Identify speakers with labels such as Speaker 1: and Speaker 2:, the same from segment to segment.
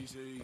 Speaker 1: Easy.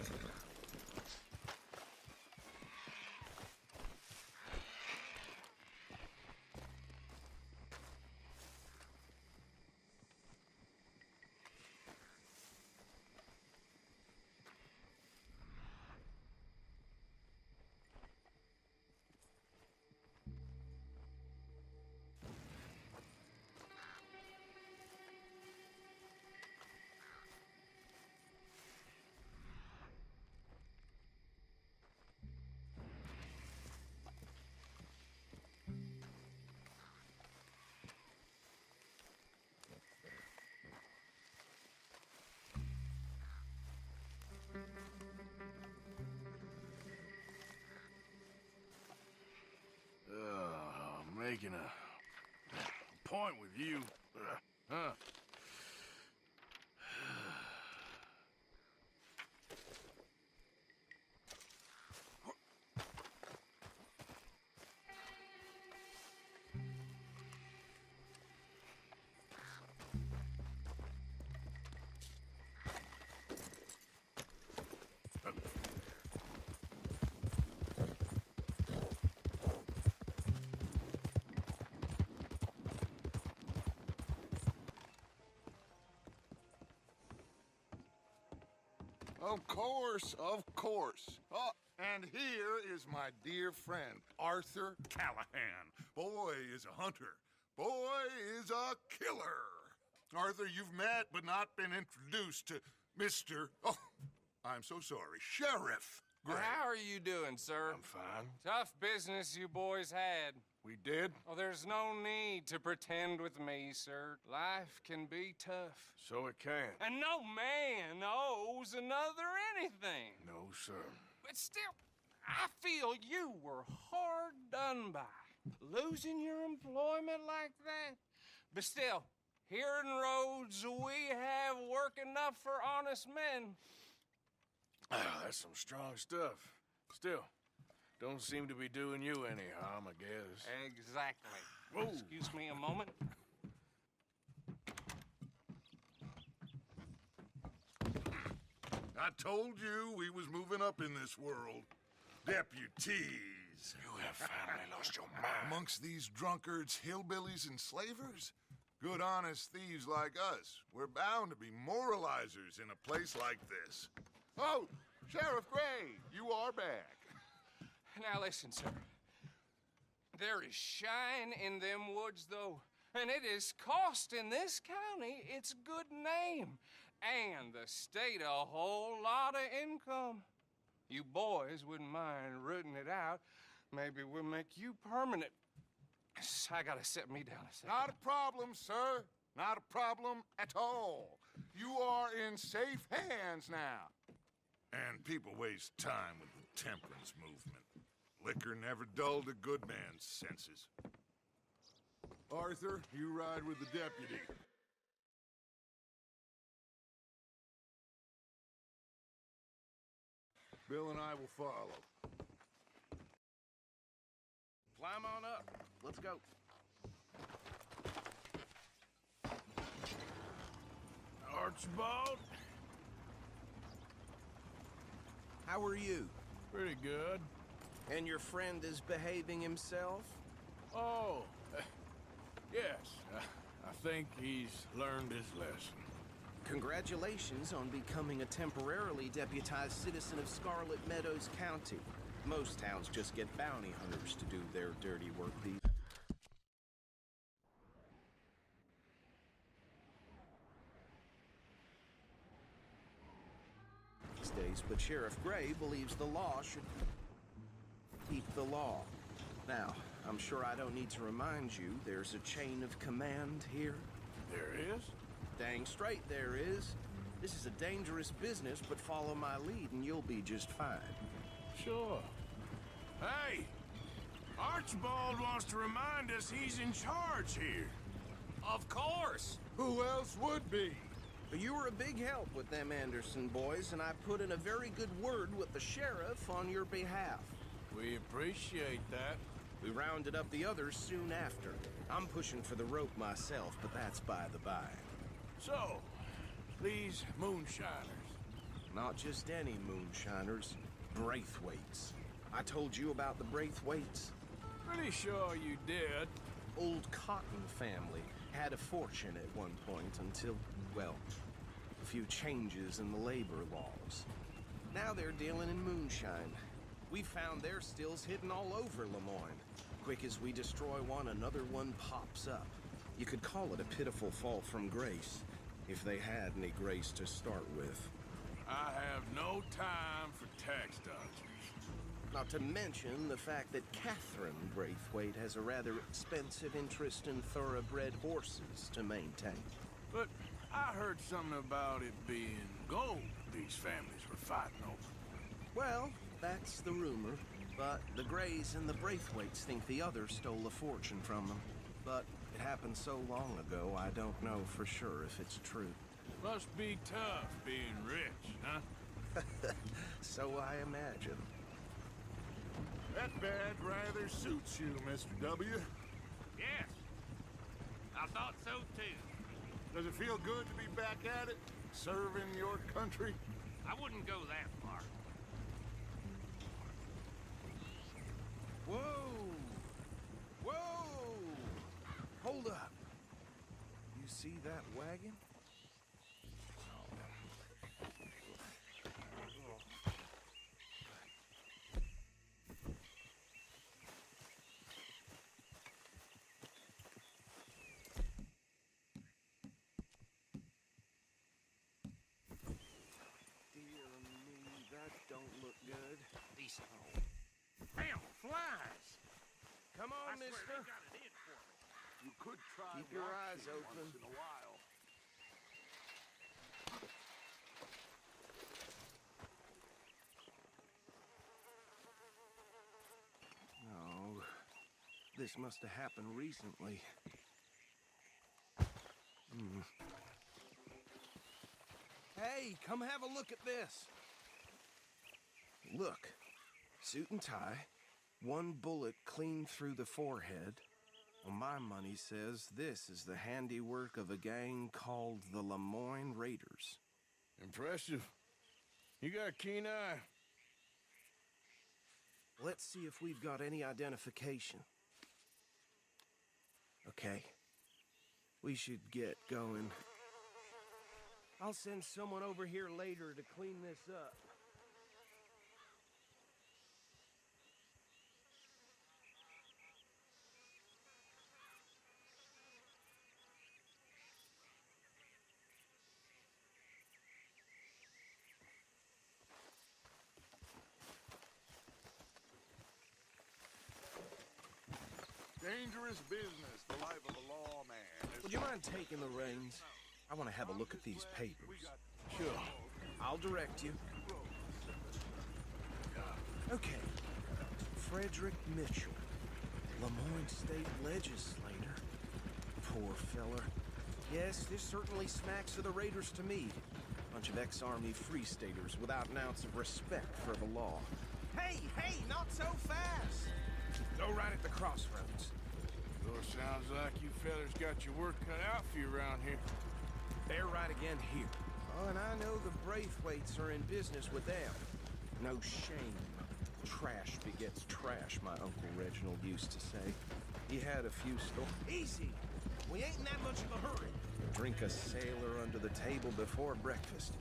Speaker 1: Making a point with you. Huh?
Speaker 2: Of course, of course. Oh, and here is my dear friend, Arthur Callahan. Boy is a hunter. Boy is a killer. Arthur, you've met but not been introduced to Mr. Oh, I'm so sorry, Sheriff Gray.
Speaker 3: How are you doing, sir?
Speaker 1: I'm fine.
Speaker 3: Tough business you boys had.
Speaker 1: We did?
Speaker 3: Oh, there's no need to pretend with me, sir. Life can be tough.
Speaker 1: So it can.
Speaker 3: And no man owes another anything.
Speaker 1: No, sir.
Speaker 3: But still, I feel you were hard done by. Losing your employment like that. But still, here in Rhodes, we have work enough for honest men.
Speaker 1: Ah, that's some strong stuff. Still, don't seem to be doing you any harm, I guess.
Speaker 3: Exactly.
Speaker 1: Whoa.
Speaker 3: Excuse me a moment.
Speaker 2: I told you we was moving up in this world. Deputies.
Speaker 1: You have finally lost your mind.
Speaker 2: Amongst these drunkards, hillbillies, and slavers? Good honest thieves like us. We're bound to be moralizers in a place like this. Oh, Sheriff Gray, you are back.
Speaker 3: Now listen, sir. There is shine in them woods, though, and it is costing this county its good name, and the state a whole lot of income. You boys wouldn't mind rooting it out. Maybe we'll make you permanent. I gotta sit me down a second.
Speaker 2: Not a problem, sir. Not a problem at all. You are in safe hands now. And people waste time with the temperance movement. Liquor never dulled a good man's senses. Arthur, you ride with the deputy. Bill and I will follow.
Speaker 4: Climb on up. Let's go.
Speaker 1: Archibald?
Speaker 4: How are you?
Speaker 1: Pretty good.
Speaker 4: And your friend is behaving himself?
Speaker 1: Oh, yes. I think he's learned his lesson.
Speaker 4: Congratulations on becoming a temporarily deputized citizen of Scarlet Meadows County. Most towns just get bounty hunters to do their dirty work these days, but Sheriff Gray believes the law should keep the law. Now, I'm sure I don't need to remind you there's a chain of command here.
Speaker 1: There is?
Speaker 4: Dang straight there is. This is a dangerous business, but follow my lead and you'll be just fine.
Speaker 1: Sure. Hey! Archibald wants to remind us he's in charge here.
Speaker 3: Of course.
Speaker 2: Who else would be?
Speaker 4: But you were a big help with them Anderson boys, and I put in a very good word with the sheriff on your behalf.
Speaker 1: We appreciate that.
Speaker 4: We rounded up the others soon after. I'm pushing for the rope myself, but that's by the by.
Speaker 1: So, these moonshiners,
Speaker 4: Not just any moonshiners. Braithwaites. I told you about the Braithwaites?
Speaker 1: Pretty sure you did.
Speaker 4: Old Cotton family had a fortune at one point until, well, a few changes in the labor laws. Now they're dealing in moonshine. We found their stills hidden all over Lemoyne. Quick as we destroy one, another one pops up. You could call it a pitiful fall from grace, if they had any grace to start with.
Speaker 1: I have no time for tax dodgers.
Speaker 4: Not to mention the fact that Catherine Braithwaite has a rather expensive interest in thoroughbred horses to maintain.
Speaker 1: But I heard something about it being gold these families were fighting over.
Speaker 4: Well, that's the rumor. But the Greys and the Braithwaites think the others stole a fortune from them. But it happened so long ago, I don't know for sure if it's true.
Speaker 1: Must be tough being rich, huh?
Speaker 4: So I imagine.
Speaker 2: That badge rather suits you, Mr. W.
Speaker 5: Yes. I thought so too.
Speaker 2: Does it feel good to be back at it? Serving your country?
Speaker 5: I wouldn't go that far.
Speaker 4: Whoa! Whoa! Hold up. You see that wagon? Dear me, that don't look good.
Speaker 5: Decent. Damn, flies!
Speaker 4: Come
Speaker 5: I
Speaker 4: on,
Speaker 5: swear
Speaker 4: mister.
Speaker 5: they got it in for me.
Speaker 2: You could try
Speaker 4: Keep your eyes
Speaker 2: watching
Speaker 4: open.
Speaker 2: once in a while.
Speaker 4: No, this must have happened recently. Hey, come have a look at this. Look, suit and tie, one bullet clean through the forehead. Well, my money says this is the handiwork of a gang called the Lemoyne Raiders.
Speaker 1: Impressive. You got a keen eye.
Speaker 4: Let's see if we've got any identification. Okay. We should get going. I'll send someone over here later to clean this up.
Speaker 2: Dangerous business, the life of a lawman.
Speaker 4: Would you mind taking the reins? I want to have a look at these papers.
Speaker 1: Sure.
Speaker 4: I'll direct you. Okay. Frederick Mitchell, Lemoyne State Legislator. Poor feller. Yes, this certainly smacks of the Raiders to me. Bunch of ex-Army Free Staters without an ounce of respect for the law. Hey, not so fast! Go right at the crossroads.
Speaker 1: Sure sounds like you fellas got your work cut out for you around here.
Speaker 4: They're right again here. Oh, and I know the Braithwaites are in business with them. No shame. Trash begets trash, my Uncle Reginald used to say. He had a few Easy! We ain't in that much of a hurry. Drink a sailor under the table before breakfast.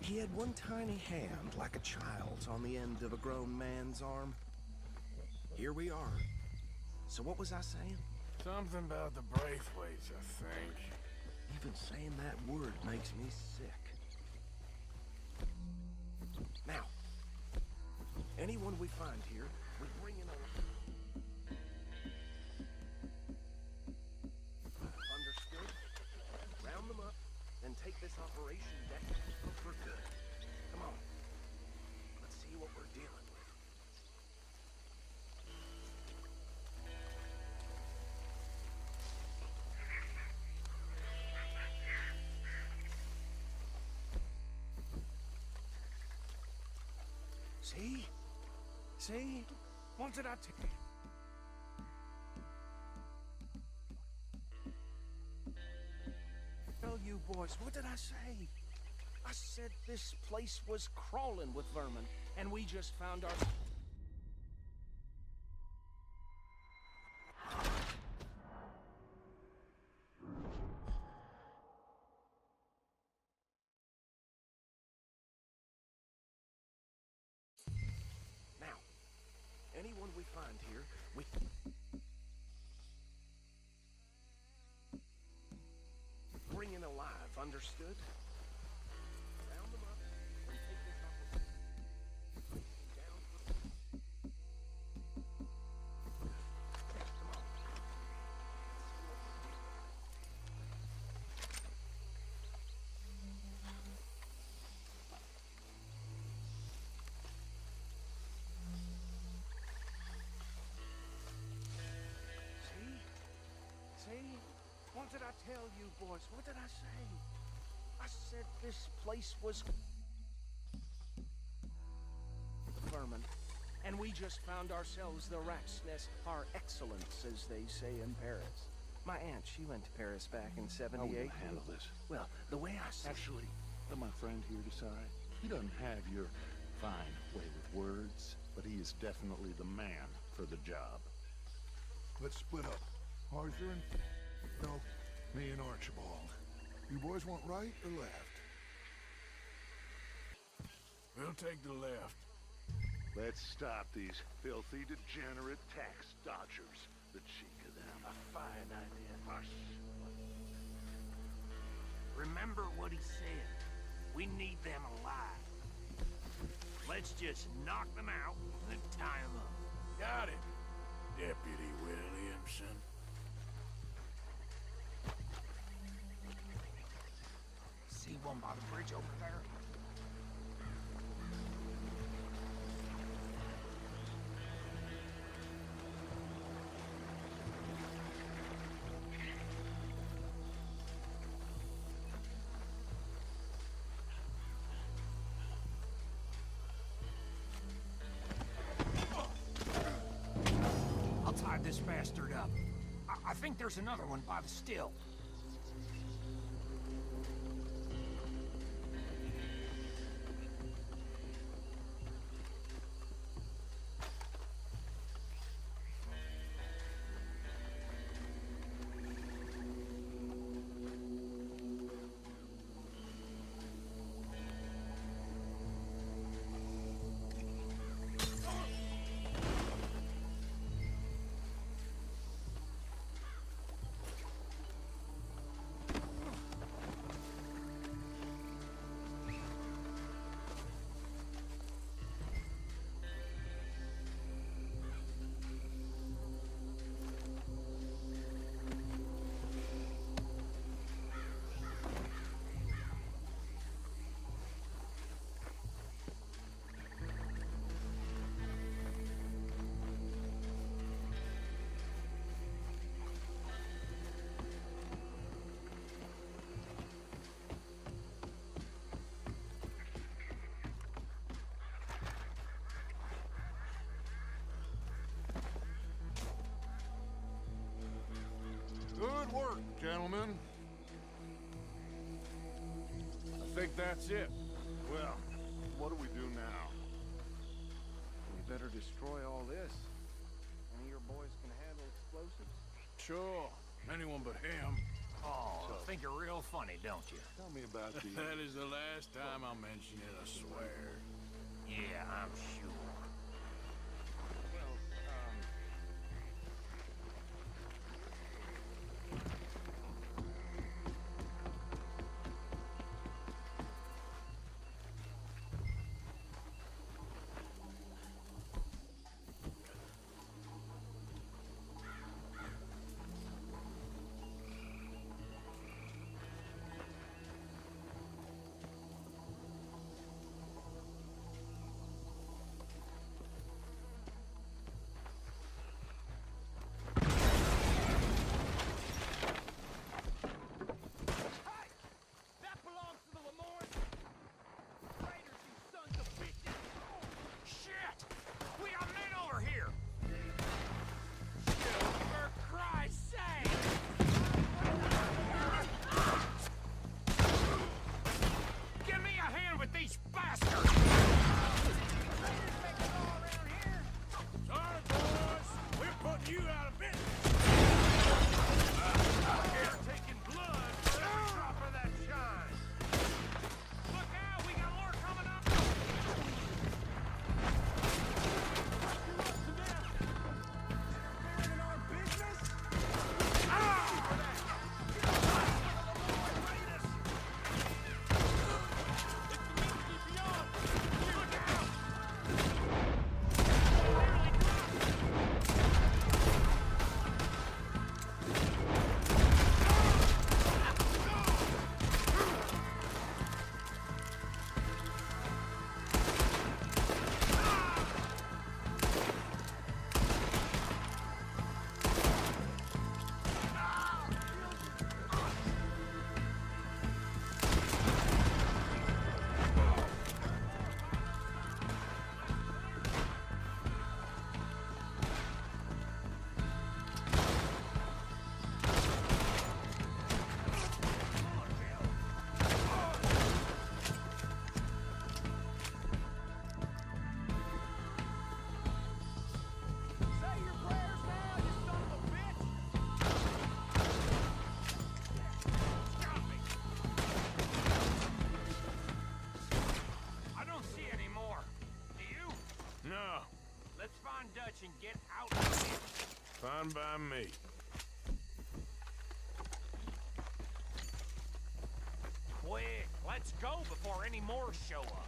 Speaker 4: He had one tiny hand, like a child's, on the end of a grown man's arm. Here we are. So what was I saying?
Speaker 1: Something about the Braithwaites, I think.
Speaker 4: Even saying that word makes me sick. Now, anyone we find here, we bring in a... Understood? Round them up, then take this operation down for good. Come on. Let's see what we're dealing with. See? See? What did I tell you? Tell you boys, what did I say? I said this place was crawling with vermin, and we just found our... Now, anyone we find here, we... bring in alive, understood? Round them up and take this up. Down. Come on. See? What did I tell you, boys? What did I say? I said this place was... vermin. And we just found ourselves the rat's nest par excellence, as they say in Paris. My aunt, she went to Paris back in
Speaker 6: How will
Speaker 4: 78.
Speaker 6: you handle this?
Speaker 4: Well, the way I see...
Speaker 6: Actually, let my friend here decide. He doesn't have your fine way with words, but he is definitely the man for the job.
Speaker 2: Let's split up. Arthur and... No, me and Archibald. You boys want right or left?
Speaker 1: We'll take the left.
Speaker 6: Let's stop these filthy, degenerate tax dodgers. The cheek of them. A fine idea.
Speaker 5: Remember what he said. We need them alive. Let's just knock them out and tie them up.
Speaker 1: Got it, Deputy Williamson.
Speaker 5: See one by the bridge over there? I'll tie this bastard up. I think there's another one by the still.
Speaker 2: Good work, gentlemen.
Speaker 1: I think that's it.
Speaker 6: Well, what do we do now?
Speaker 4: We better destroy all this. Any of your boys can handle explosives?
Speaker 1: Sure. Anyone but him.
Speaker 5: Oh, think you're real funny, don't you?
Speaker 6: Tell me about the...
Speaker 1: That is the last time I'll mention it, I swear.
Speaker 5: Yeah, I'm sure. lunch and get out of here.
Speaker 1: Fine by me.
Speaker 5: Quick, let's go before any more show up.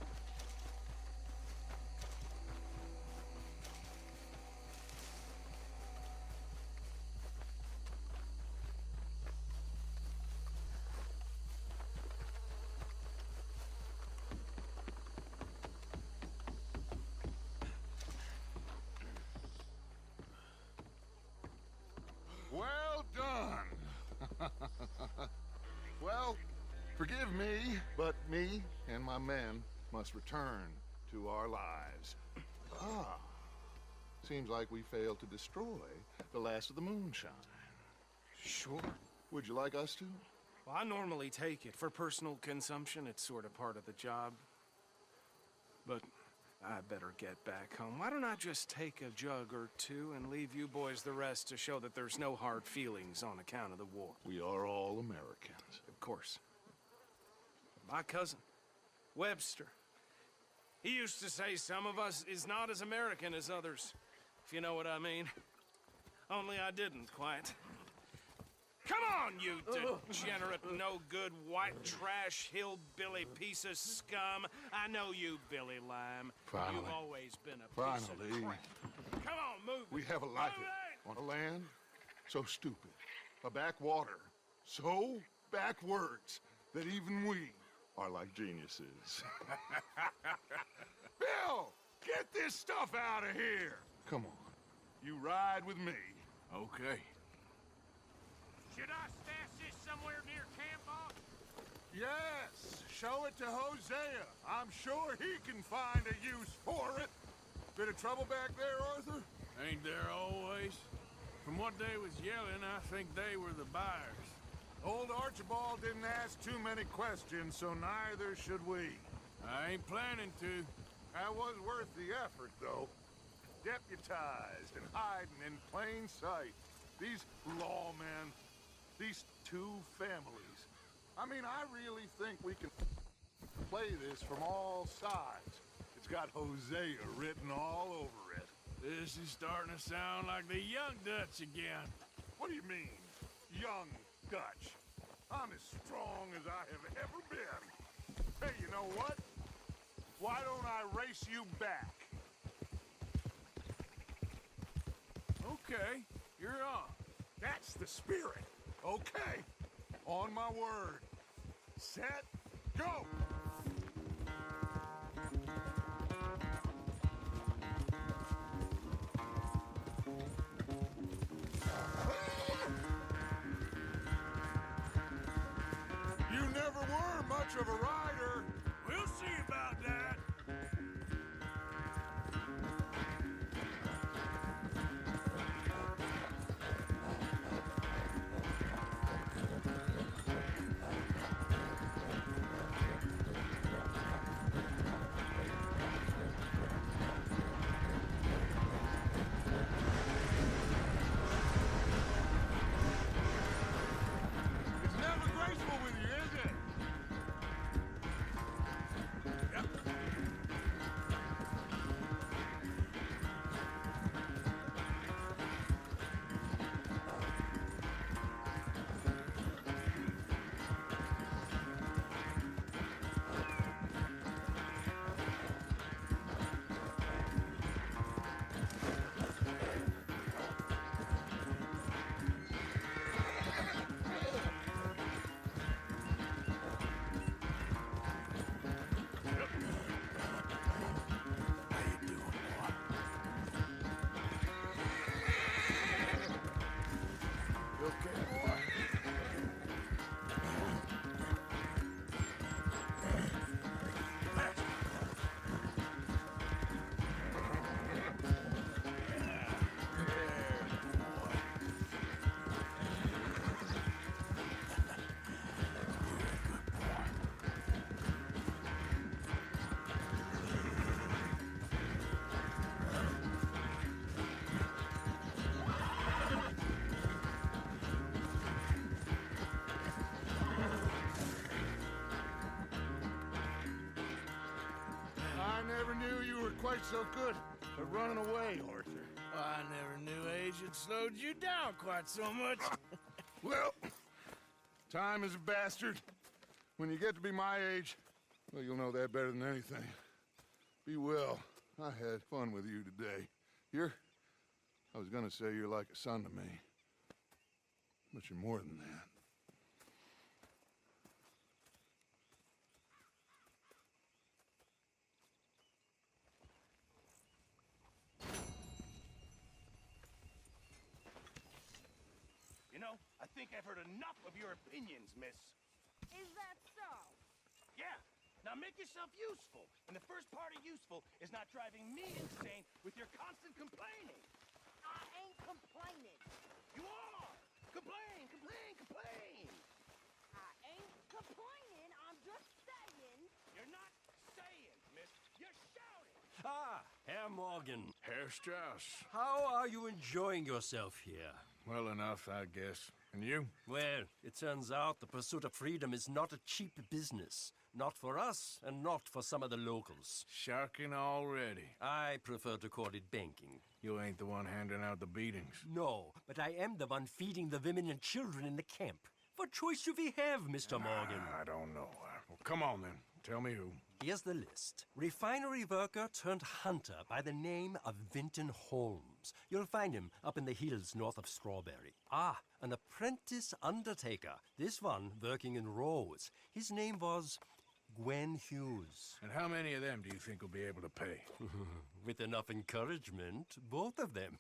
Speaker 2: Well done. Well, forgive me, but me and my men must return to our lives. Ah, seems like we failed to destroy the last of the moonshine.
Speaker 4: Sure.
Speaker 2: Would you like us to?
Speaker 4: Well, I normally take it. For personal consumption, it's sort of part of the job. But I better get back home. Why don't I just take a jug or two and leave you boys the rest to show that there's no hard feelings on account of the war?
Speaker 2: We are all Americans.
Speaker 4: Of course. My cousin, Webster, he used to say some of us is not as American as others, if you know what I mean. Only I didn't quite. Come on, you degenerate, no-good, white trash, hillbilly piece of scum. I know you, Billy Lime.
Speaker 2: Finally.
Speaker 4: You've always been a piece of
Speaker 2: Finally.
Speaker 4: crap. Come on, move it.
Speaker 2: We have a life
Speaker 4: Move it!
Speaker 2: on a land so stupid, a backwater so backwards that even we are like geniuses. Bill, get this stuff out of here. Come on, you ride with me.
Speaker 1: Okay.
Speaker 5: Should I stash this somewhere near camp, boss?
Speaker 2: Yes, show it to Hosea. I'm sure he can find a use for it. Bit of trouble back there, Arthur?
Speaker 1: Ain't there always? From what they was yelling, I think they were the buyers.
Speaker 2: Old Archibald didn't ask too many questions, so neither should we.
Speaker 1: I ain't planning to.
Speaker 2: That was worth the effort, though. Deputized and hiding in plain sight. These lawmen, these two families. I mean, I really think we can play this from all sides. It's got Hosea written all over it.
Speaker 1: This is starting to sound like the Young Dutch again.
Speaker 2: What do you mean, young Dutch? I'm as strong as I have ever been. Hey, you know what? Why don't I race you back?
Speaker 1: Okay, you're on.
Speaker 2: That's the spirit. Okay. On my word. Set, go! You never were much of a rider.
Speaker 1: We'll see about that.
Speaker 2: It's never graceful with you, is it?
Speaker 1: Yep. You okay, boy?
Speaker 2: I never knew you were quite so good at running away, Arthur.
Speaker 1: I never knew age had slowed you down quite so much.
Speaker 2: Well, time is a bastard. When you get to be my age, well, you'll know that better than anything. Be well. I had fun with you today. I was gonna say you're like a son to me. But you're more than that.
Speaker 5: You know, I think I've heard enough of your opinions, miss.
Speaker 7: Is that so?
Speaker 5: Yeah. Now make yourself useful. And the first part of useful is not driving me insane with your constant complaining.
Speaker 7: I ain't complaining.
Speaker 5: You are! Complain, complain, complain!
Speaker 7: I ain't complaining. I'm just saying.
Speaker 5: You're not saying, miss. You're shouting!
Speaker 8: Ah, Herr Morgan.
Speaker 1: Herr Strauss.
Speaker 8: How are you enjoying yourself here?
Speaker 1: Well enough, I guess. And you?
Speaker 8: Well, it turns out the pursuit of freedom is not a cheap business. Not for us, and not for some of the locals.
Speaker 1: Sharking already.
Speaker 8: I prefer to call it banking.
Speaker 1: You ain't the one handing out the beatings.
Speaker 8: No, but I am the one feeding the women and children in the camp. What choice do we have, Mr. Morgan?
Speaker 1: I don't know. Well, come on then. Tell me who.
Speaker 8: Here's the list. Refinery worker turned hunter by the name of Vinton Holmes. You'll find him up in the hills north of Strawberry. Ah, an apprentice undertaker. This one working in Rhodes. His name was Gwen Hughes.
Speaker 1: And how many of them do you think will be able to pay?
Speaker 8: With enough encouragement, both of them.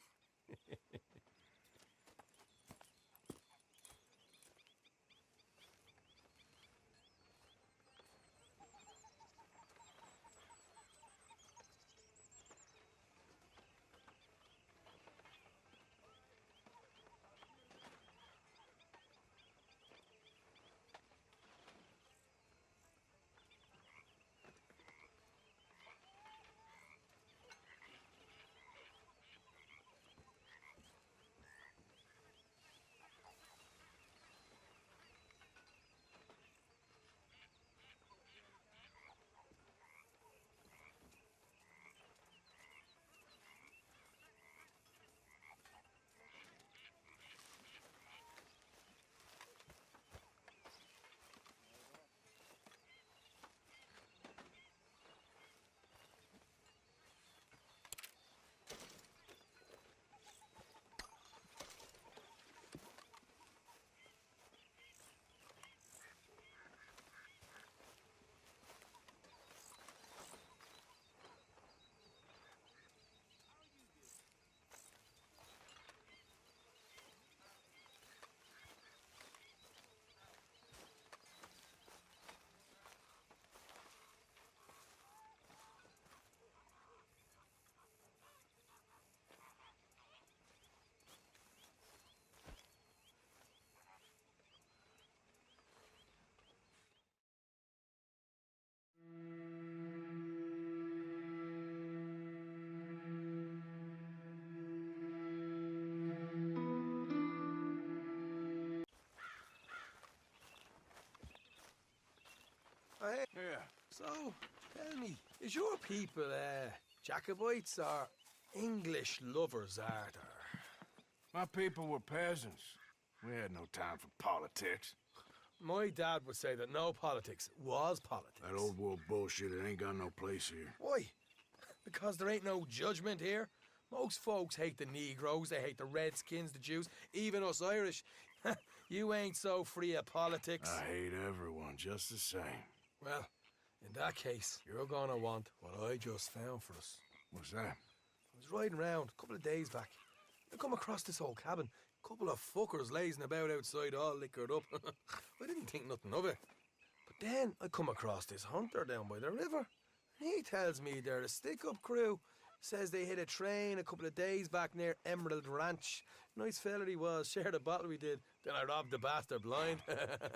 Speaker 4: Hey,
Speaker 1: Yeah.
Speaker 4: so, tell me, is your people, Jacobites or English lovers, are there?
Speaker 1: My people were peasants. We had no time for politics.
Speaker 4: My dad would say that no politics was politics.
Speaker 1: That old world bullshit, it ain't got no place here.
Speaker 4: Why? Because there ain't no judgment here. Most folks hate the Negroes, they hate the Redskins, the Jews, even us Irish. You ain't so free of politics.
Speaker 1: I hate everyone just the same.
Speaker 4: Well, in that case, you're gonna want what I just found for us.
Speaker 1: What's that?
Speaker 4: I was riding around a couple of days back. I come across this old cabin. Couple of fuckers lazing about outside all liquored up. I didn't think nothing of it. But then I come across this hunter down by the river. He tells me they're a stick-up crew. Says they hit a train a couple of days back near Emerald Ranch. Nice fella he was, shared a bottle we did. Then I robbed the bastard blind.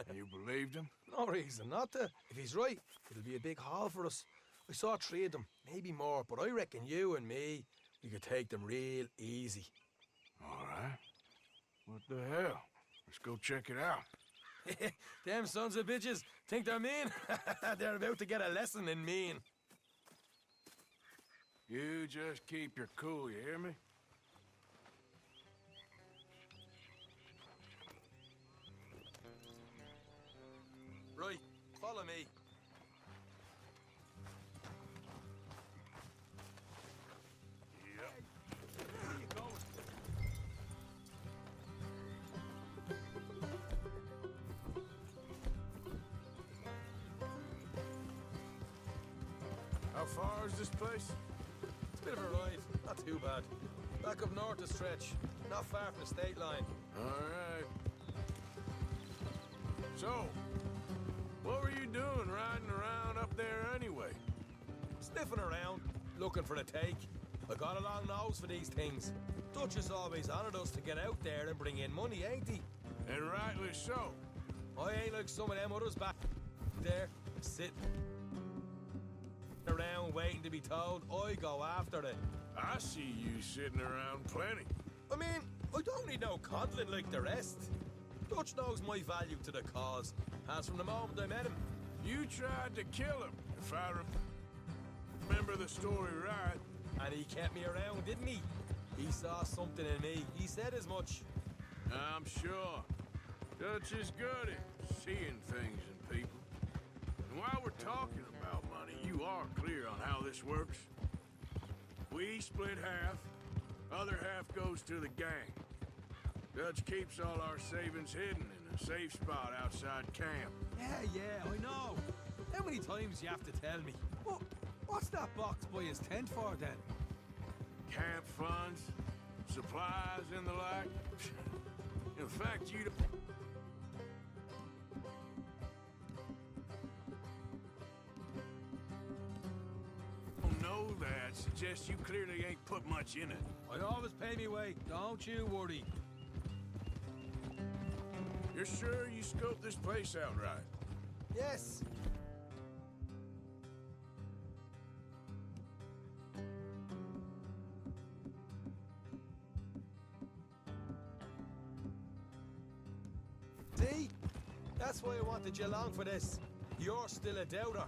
Speaker 1: And you believed him?
Speaker 4: No reason not to. If he's right, it'll be a big haul for us. I saw 3 of them, maybe more, but I reckon you and me, we could take them real easy.
Speaker 1: All right. What the hell? Let's go check it out.
Speaker 4: Them sons of bitches think they're mean. They're about to get a lesson in mean.
Speaker 1: You just keep your cool, you hear me?
Speaker 4: me. Where you going?
Speaker 1: How far is this place?
Speaker 4: It's a bit of a ride. Not too bad. Back up north a stretch. Not far from the state line.
Speaker 1: All right. So, what were you doing riding around up there anyway?
Speaker 4: Sniffing around, looking for a take. I got a long nose for these things. Dutch has always honored us to get out there and bring in money, ain't he?
Speaker 1: And rightly so.
Speaker 4: I ain't like some of them others back there, sitting around waiting to be told. I go after it.
Speaker 1: I see you sitting around plenty.
Speaker 4: I mean, I don't need no coddling like the rest. Dutch knows my value to the cause, as from the moment I met him.
Speaker 1: You tried to kill him, if I remember the story right.
Speaker 4: And he kept me around, didn't he? He saw something in me. He said as much.
Speaker 1: I'm sure. Dutch is good at seeing things in people. And while we're talking about money, you are clear on how this works. We split half, other half goes to the gang. Dutch keeps all our savings hidden in a safe spot outside camp.
Speaker 9: Yeah, I know. How many times you have to tell me? What's that box by his tent for, then?
Speaker 1: Camp funds, supplies, and the like. In fact, you don't know that suggests you clearly ain't put much in it.
Speaker 9: I always pay me way, don't you worry.
Speaker 1: You're sure you scoped this place out right?
Speaker 4: Yes. See? That's why I wanted you along for this. You're still a doubter.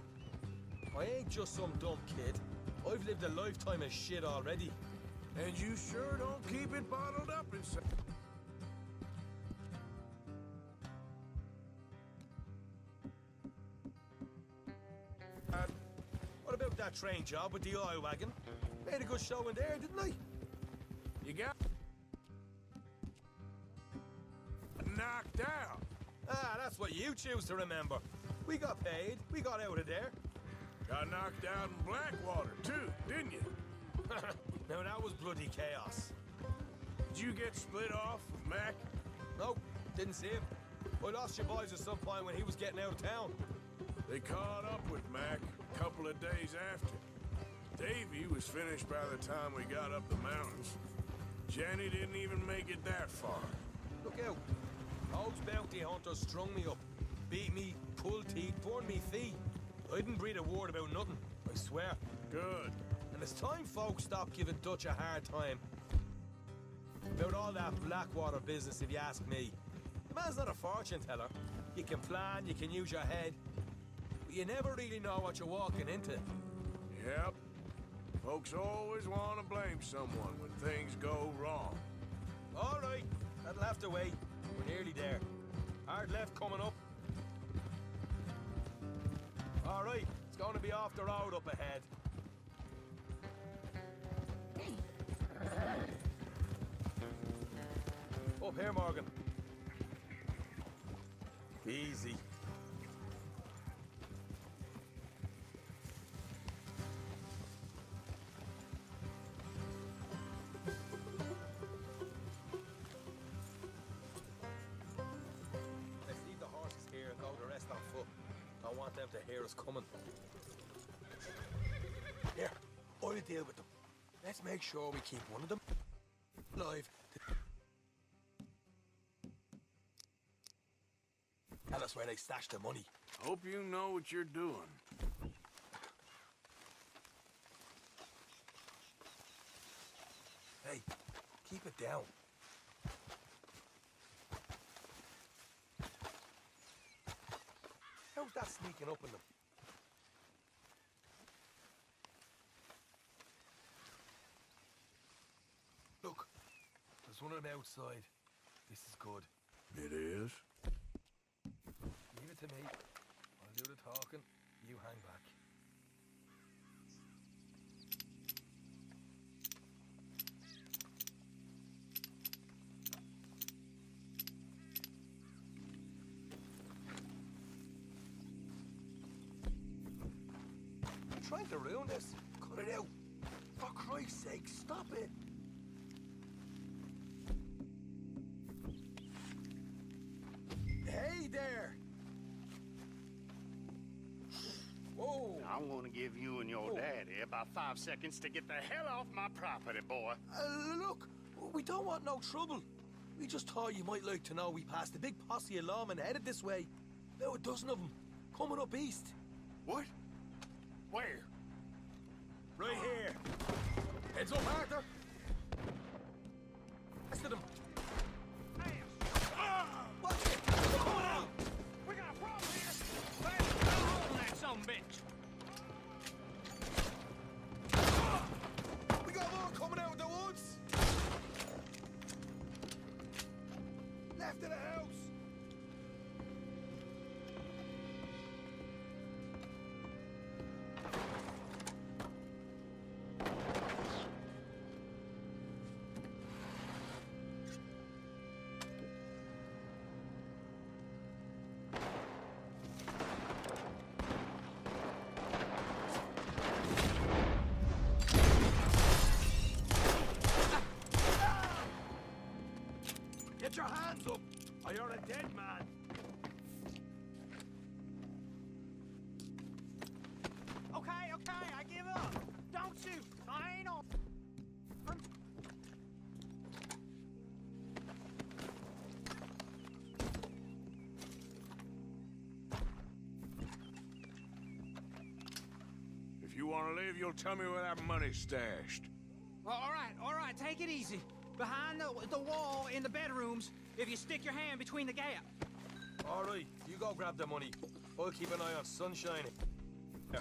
Speaker 4: I ain't just some dumb kid. I've lived a lifetime of shit already.
Speaker 1: And you sure don't keep it bottled up inside.
Speaker 4: What about that train job with the oil wagon? Made a good show in there, didn't I?
Speaker 1: You got knocked out.
Speaker 4: Ah, that's what you choose to remember. We got paid. We got out of there.
Speaker 1: Got knocked out in Blackwater, too, didn't you?
Speaker 4: Now, that was bloody chaos.
Speaker 1: Did you get split off with Mac?
Speaker 4: Nope, didn't see him. I lost your boys at some point when he was getting out of town.
Speaker 1: They caught up with Mac a couple of days after. Davy was finished by the time we got up the mountains. Jenny didn't even make it that far.
Speaker 4: Look out. Those bounty hunters strung me up, beat me, pulled teeth, burned me feet. I didn't breathe a word about nothing, I swear.
Speaker 1: Good.
Speaker 4: And it's time folks stop giving Dutch a hard time about all that Blackwater business, if you ask me. The man's not a fortune teller. You can plan, you can use your head, but you never really know what you're walking into.
Speaker 1: Yep. Folks always want to blame someone when things go wrong.
Speaker 4: All right, that'll have to wait. We're nearly there. Hard left coming up. All right, it's going to be off the road up ahead. Up here, Morgan. Easy. Let's leave the horses here and go the rest on foot. I want them to hear us coming. Here, I'll deal with them. Let's make sure we keep one of them alive. Tell us where they stashed the money.
Speaker 1: Hope you know what you're doing.
Speaker 4: Hey, keep it down. How's that sneaking up in them? Look, there's one of them outside. This is good.
Speaker 1: It is?
Speaker 4: Leave it to me. I'll
Speaker 9: do the talking. You hang back.
Speaker 4: You're trying to ruin this. Cut it out. For Christ's sake, stop it. Hey there! Whoa!
Speaker 10: I'm gonna give you and your daddy about 5 seconds to get the hell off my property, boy.
Speaker 4: Look, we don't want no trouble. We just thought you might like to know we passed a big posse of lawmen headed this way. About a dozen of them, coming up east.
Speaker 10: What? Where?
Speaker 4: Right here. Heads up, Arthur. Rest of them. Watch it! They're coming out!
Speaker 5: We got a problem here! Let's go on that son bitch!
Speaker 4: We got more coming out of the woods! Left of the house! Get your hands up, or you're a dead man.
Speaker 5: Okay, I give up. Don't shoot. I ain't on.
Speaker 1: If you want to leave, you'll tell me where that money's stashed.
Speaker 5: Well, all right, take it easy. Behind the wall in the bedrooms, if you stick your hand between the gap.
Speaker 4: All right, you go grab the money. I'll keep an eye on Sunshine. Yeah.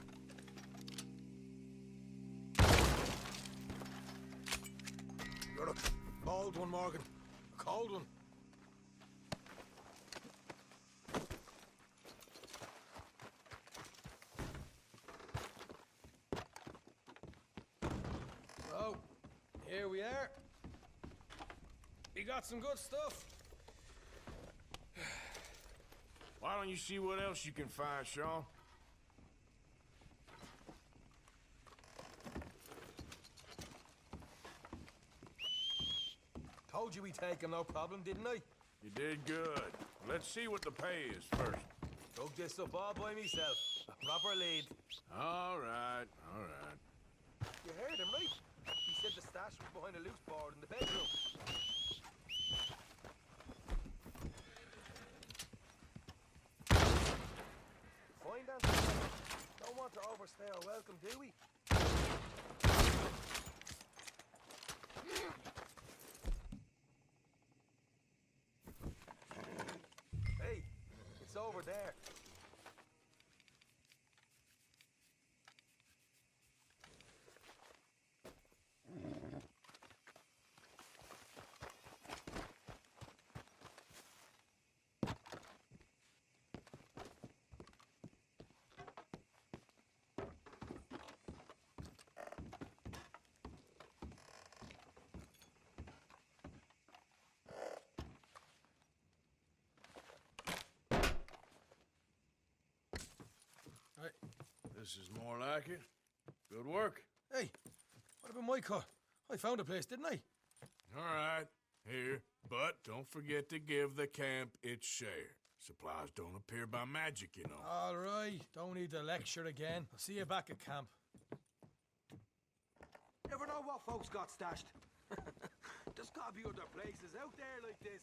Speaker 4: You're a cold one, Morgan. A cold one. So, here we are. You got some good stuff.
Speaker 1: Why don't you see what else you can find, Sean?
Speaker 4: Told you we'd take him, no problem, didn't I?
Speaker 1: You did good. Let's see what the pay is first.
Speaker 4: Dug this up all by myself. A proper lead.
Speaker 1: All right, all right.
Speaker 4: You heard him, right? He said the stash was behind a loose board in the bedroom. Fine, Dan. Don't want to overstay our welcome, do we? Hey, it's over there.
Speaker 1: This is more like it. Good work.
Speaker 4: Hey, what about my cut? I found a place, didn't I?
Speaker 1: All right, here. But don't forget to give the camp its share. Supplies don't appear by magic, you know.
Speaker 4: All right, don't need to lecture again. I'll see you back at camp. Never know what folks got stashed. There's gotta be other places out there like this.